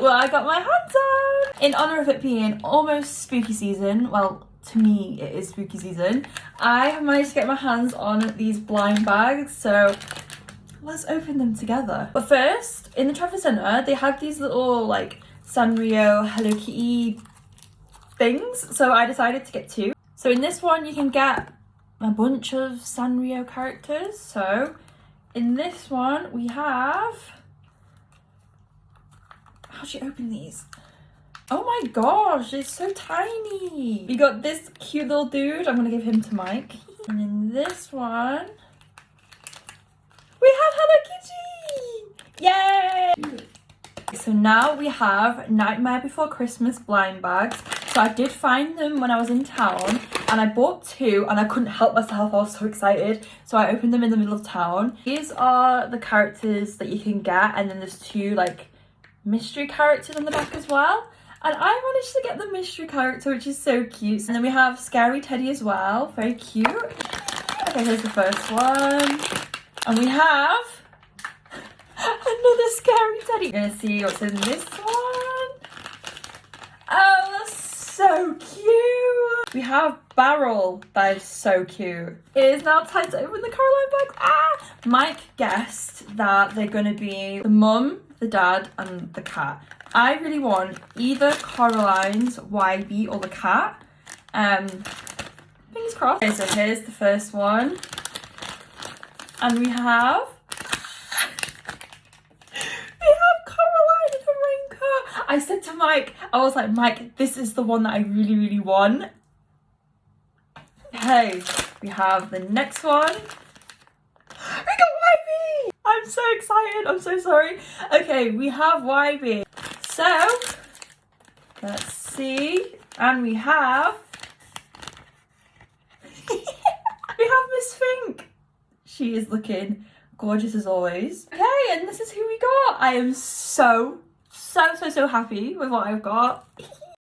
what I got my hands on. In honour of it being almost spooky season, well, to me it is spooky season, I have managed to get my hands on these blind bags, so let's open them together. But first, in the Trafford Centre, they have these little like Sanrio Hello Kitty things, so I decided to get two. So in this one you can get a bunch of Sanrio characters. So in this one we have, how do you open these? Oh my gosh, it's so tiny. We got this cute little dude, I'm gonna give him to Mike. And in this one we have Hello Kitty! Yay! So now we have Nightmare Before Christmas blind bags. So I did find them when I was in town and I bought two and I couldn't help myself, I was so excited. So I opened them in the middle of town. These are the characters that you can get, and then there's two like mystery characters on the back as well. And I managed to get the mystery character, which is so cute. And then we have Scary Teddy as well, very cute. Okay, here's the first one. And we have another Scary Teddy. You're gonna see what's in this one. Oh, that's so cute. We have Barrel, that is so cute. It is now time to open the Coraline bags. Ah! Mike guessed that they're gonna be the mum, the dad, and the cat. I really want either Coraline's YB or the cat. Fingers crossed. Okay, so here's the first one. And we have Coraline in a raincoat. I said to Mike, I was like, Mike, this is the one that I really, really want. Hey, we have the next one. We got YB! I'm so excited, I'm so sorry. Okay, we have YB. So, let's see, and we have Miss Fink. She is looking gorgeous as always. Okay, and this is who we got. I am so happy with what I've got.